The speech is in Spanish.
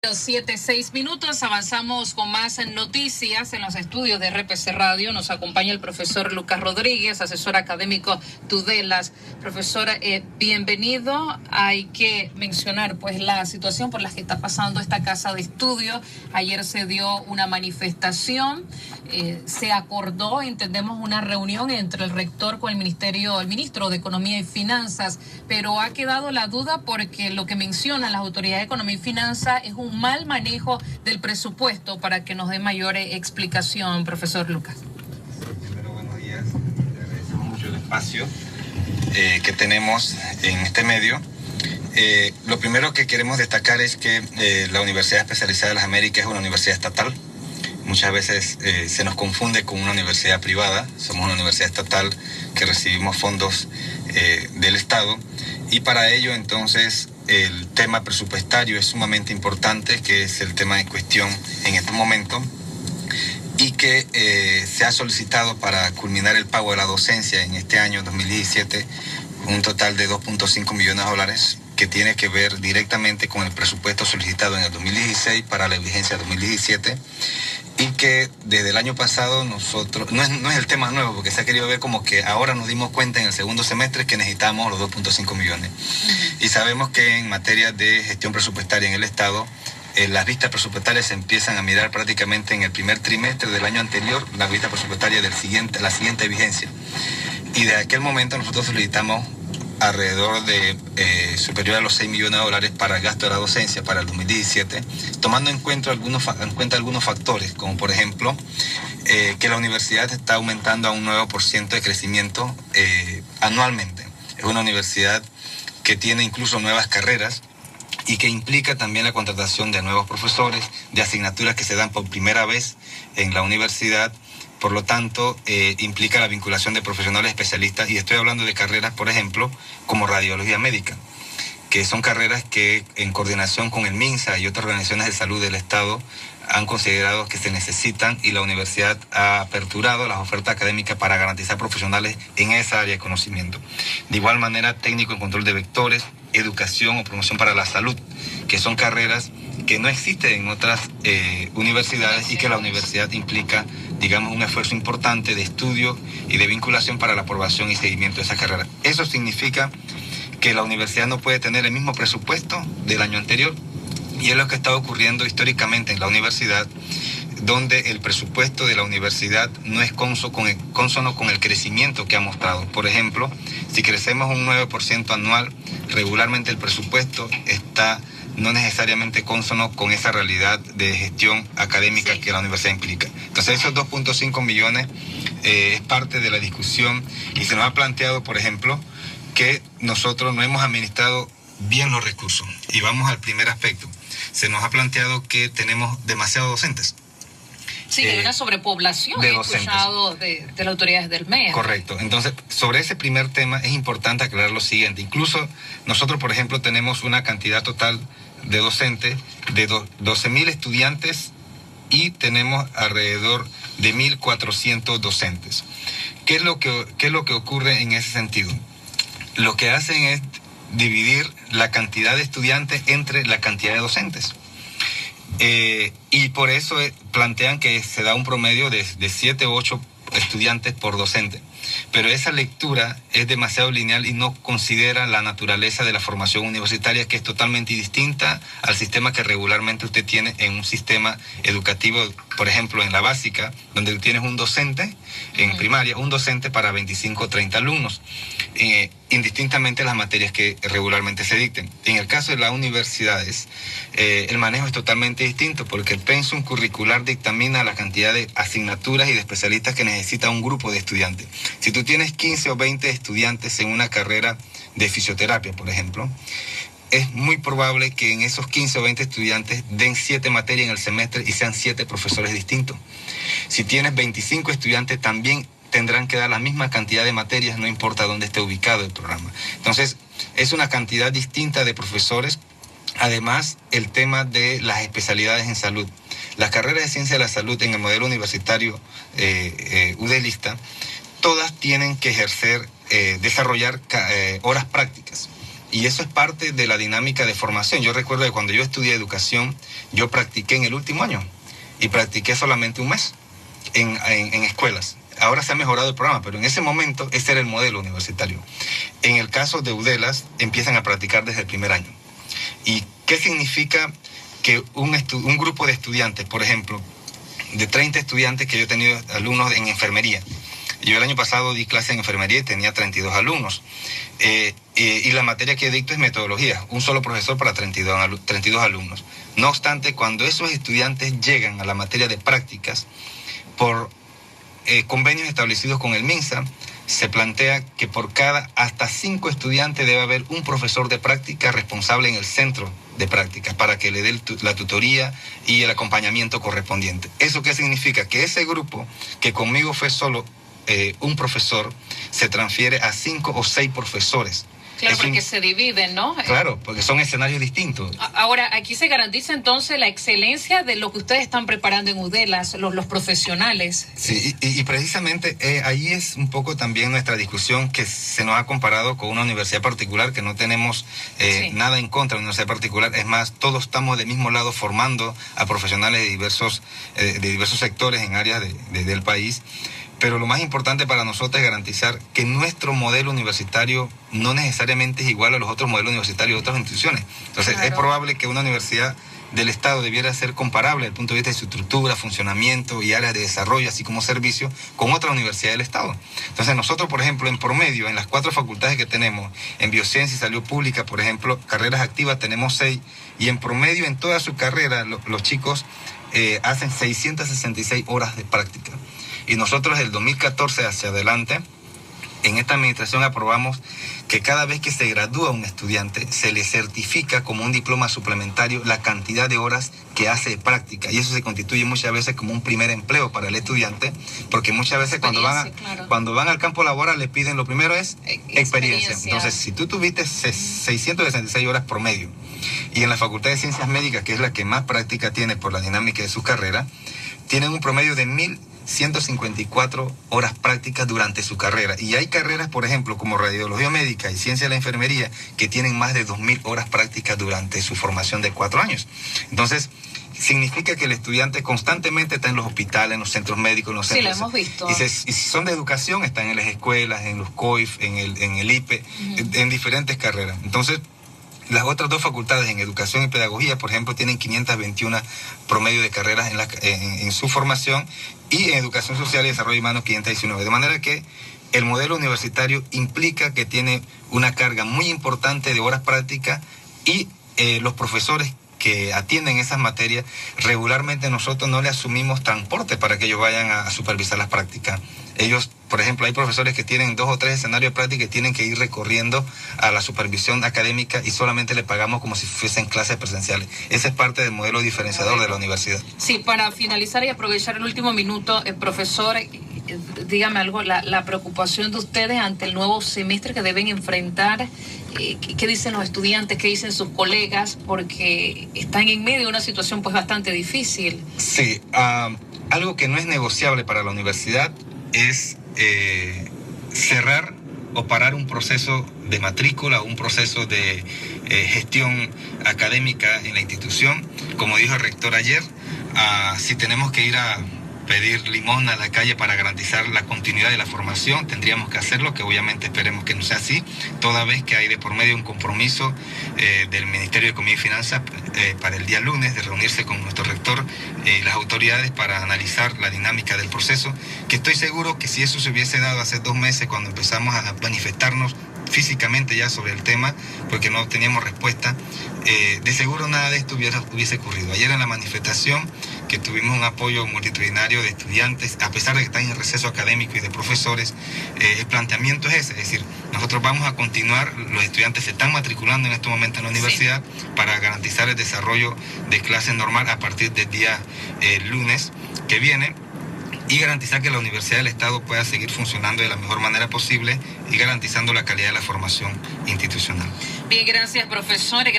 7:06, avanzamos con más noticias en los estudios de RPC Radio. Nos acompaña el profesor Lucas Rodríguez, asesor académico Tudelas. Profesor, bienvenido. Hay que mencionar pues la situación por la que está pasando esta casa de estudio. Ayer se dio una manifestación, se acordó, entendemos, una reunión entre el rector con el ministro de Economía y Finanzas, pero ha quedado la duda porque lo que mencionan las autoridades de Economía y Finanzas es un mal manejo del presupuesto. Para que nos dé mayor explicación, profesor Lucas. Primero, buenos días. Le agradecemos mucho el espacio que tenemos en este medio. Lo primero que queremos destacar es que la Universidad Especializada de las Américas es una universidad estatal. Muchas veces se nos confunde con una universidad privada. Somos una universidad estatal que recibimos fondos del Estado, y para ello entonces el tema presupuestario es sumamente importante, que es el tema en cuestión en este momento, y que se ha solicitado para culminar el pago de la docencia en este año 2017 un total de $2.5 millones, que tiene que ver directamente con el presupuesto solicitado en el 2016 para la vigencia 2017, y que desde el año pasado nosotros, no es el tema nuevo, porque se ha querido ver como que ahora nos dimos cuenta en el segundo semestre que necesitamos los 2.5 millones. Y sabemos que en materia de gestión presupuestaria en el Estado, las vistas presupuestarias se empiezan a mirar prácticamente en el primer trimestre del año anterior, la vista presupuestaria la siguiente vigencia. Y de aquel momento nosotros solicitamos alrededor de superior a los $6 millones para el gasto de la docencia para el 2017, tomando en cuenta algunos factores, como por ejemplo que la universidad está aumentando a un 9% de crecimiento anualmente. Es una universidad que tiene incluso nuevas carreras y que implica también la contratación de nuevos profesores, de asignaturas que se dan por primera vez en la universidad. Por lo tanto, implica la vinculación de profesionales especialistas, y estoy hablando de carreras, por ejemplo, como radiología médica, que son carreras que en coordinación con el MINSA y otras organizaciones de salud del Estado han considerado que se necesitan, y la universidad ha aperturado las ofertas académicas para garantizar profesionales en esa área de conocimiento. De igual manera, técnico en control de vectores, educación o promoción para la salud, que son carreras que no existen en otras universidades, y que la universidad implica, digamos, un esfuerzo importante de estudio y de vinculación para la aprobación y seguimiento de esa carrera. Eso significa que la universidad no puede tener el mismo presupuesto del año anterior, y es lo que está ocurriendo históricamente en la universidad, donde el presupuesto de la universidad no es consono con el crecimiento que ha mostrado. Por ejemplo, si crecemos un 9% anual, regularmente el presupuesto está no necesariamente consono con esa realidad de gestión académica que la universidad implica. Entonces esos 2.5 millones es parte de la discusión, y se nos ha planteado, por ejemplo, que nosotros no hemos administrado bien los recursos. Y vamos al primer aspecto. Se nos ha planteado que tenemos demasiados docentes. Sí, hay una sobrepoblación de docentes. Escuchado de las autoridades del MEA. Correcto. Entonces, sobre ese primer tema es importante aclarar lo siguiente. Incluso nosotros, por ejemplo, tenemos una cantidad total de docentes de 12.000 estudiantes, y tenemos alrededor de 1.400 docentes. ¿Qué es lo que ocurre en ese sentido? Lo que hacen es dividir la cantidad de estudiantes entre la cantidad de docentes. Y por eso plantean que se da un promedio de 7 u 8 estudiantes por docente. Pero esa lectura es demasiado lineal y no considera la naturaleza de la formación universitaria, que es totalmente distinta al sistema que regularmente usted tiene en un sistema educativo, por ejemplo, en la básica, donde tienes un docente, en primaria, un docente para 25 o 30 alumnos, indistintamente las materias que regularmente se dicten. En el caso de las universidades, el manejo es totalmente distinto, porque el pensum curricular dictamina la cantidad de asignaturas y de especialistas que necesita un grupo de estudiantes. Si tú tienes 15 o 20 estudiantes en una carrera de fisioterapia, por ejemplo, es muy probable que en esos 15 o 20 estudiantes den 7 materias en el semestre y sean 7 profesores distintos. Si tienes 25 estudiantes, también tendrán que dar la misma cantidad de materias, no importa dónde esté ubicado el programa. Entonces, es una cantidad distinta de profesores. Además, el tema de las especialidades en salud. Las carreras de ciencia de la salud en el modelo universitario udelista, todas tienen que desarrollar horas prácticas. Y eso es parte de la dinámica de formación. Yo recuerdo que cuando yo estudié educación, yo practiqué en el último año y practiqué solamente un mes en escuelas. Ahora se ha mejorado el programa, pero en ese momento ese era el modelo universitario. En el caso de UDELAS, empiezan a practicar desde el primer año. ¿Y qué significa que un grupo de estudiantes, por ejemplo, de 30 estudiantes que yo he tenido alumnos en enfermería? Yo el año pasado di clase en enfermería y tenía 32 alumnos. Y la materia que dicto es metodología, un solo profesor para 32 alumnos. No obstante, cuando esos estudiantes llegan a la materia de prácticas, por convenios establecidos con el MINSA, se plantea que por cada hasta 5 estudiantes debe haber un profesor de práctica responsable en el centro de práctica para que le dé la tutoría y el acompañamiento correspondiente. ¿Eso qué significa? Que ese grupo, que conmigo fue solo un profesor, se transfiere a 5 o 6 profesores. Claro, porque se dividen, ¿no? Claro, porque son escenarios distintos. Ahora, aquí se garantiza entonces la excelencia de lo que ustedes están preparando en UDELAS, los profesionales. Sí, y precisamente ahí es un poco también nuestra discusión, que se nos ha comparado con una universidad particular, que no tenemos nada en contra de una universidad particular. Es más, todos estamos del mismo lado formando a profesionales de diversos sectores en áreas del país. Pero lo más importante para nosotros es garantizar que nuestro modelo universitario no necesariamente es igual a los otros modelos universitarios de otras instituciones. Entonces, claro, es probable que una universidad del Estado debiera ser comparable desde el punto de vista de su estructura, funcionamiento y áreas de desarrollo, así como servicio, con otra universidad del Estado. Entonces, nosotros, por ejemplo, en promedio, en las 4 facultades que tenemos, en Biociencia y Salud Pública, por ejemplo, carreras activas tenemos 6, y en promedio en toda su carrera los chicos hacen 666 horas de práctica. Y nosotros del 2014 hacia adelante, en esta administración aprobamos que cada vez que se gradúa un estudiante, se le certifica como un diploma suplementario la cantidad de horas que hace de práctica. Y eso se constituye muchas veces como un primer empleo para el estudiante, porque muchas veces cuando van al campo laboral le piden, lo primero es experiencia. Entonces, si tú tuviste 666 horas promedio, y en la Facultad de Ciencias Médicas, que es la que más práctica tiene por la dinámica de su carrera, tienen un promedio de 1.154 horas prácticas durante su carrera. Y hay carreras, por ejemplo, como radiología médica y ciencia de la enfermería, que tienen más de 2.000 horas prácticas durante su formación de 4 años. Entonces, significa que el estudiante constantemente está en los hospitales, en los centros médicos, en los centros. Sí, lo hemos visto. Y si son de educación, están en las escuelas, en los COIF, en el IPE, en diferentes carreras. Entonces, las otras 2 facultades en educación y pedagogía, por ejemplo, tienen 521 promedio de carreras en su formación, y en educación social y desarrollo humano 519. De manera que el modelo universitario implica que tiene una carga muy importante de horas prácticas, y los profesores que atienden esas materias, regularmente nosotros no le asumimos transporte para que ellos vayan a supervisar las prácticas. Ellos, por ejemplo, hay profesores que tienen 2 o 3 escenarios de práctica y tienen que ir recorriendo a la supervisión académica, y solamente le pagamos como si fuesen clases presenciales. Ese es parte del modelo diferenciador de la universidad. Sí, para finalizar y aprovechar el último minuto, profesor, dígame algo, la preocupación de ustedes ante el nuevo semestre que deben enfrentar. ¿Qué dicen los estudiantes? ¿Qué dicen sus colegas? Porque están en medio de una situación pues bastante difícil. Sí, algo que no es negociable para la universidad es cerrar o parar un proceso de matrícula, un proceso de gestión académica en la institución. Como dijo el rector ayer, si tenemos que ir a pedir limosna a la calle para garantizar la continuidad de la formación, tendríamos que hacerlo, que obviamente esperemos que no sea así, toda vez que hay de por medio un compromiso del Ministerio de Economía y Finanzas para el día lunes de reunirse con nuestro rector y las autoridades para analizar la dinámica del proceso, que estoy seguro que si eso se hubiese dado hace 2 meses, cuando empezamos a manifestarnos físicamente ya sobre el tema, porque no teníamos respuesta, de seguro nada de esto hubiese ocurrido. Ayer en la manifestación, que tuvimos un apoyo multitudinario de estudiantes, a pesar de que están en receso académico, y de profesores, el planteamiento es ese, es decir, nosotros vamos a continuar, los estudiantes se están matriculando en este momento en la universidad, sí, para garantizar el desarrollo de clases normal a partir del día lunes que viene, y garantizar que la Universidad del Estado pueda seguir funcionando de la mejor manera posible y garantizando la calidad de la formación institucional. Bien, gracias, profesor. Gracias.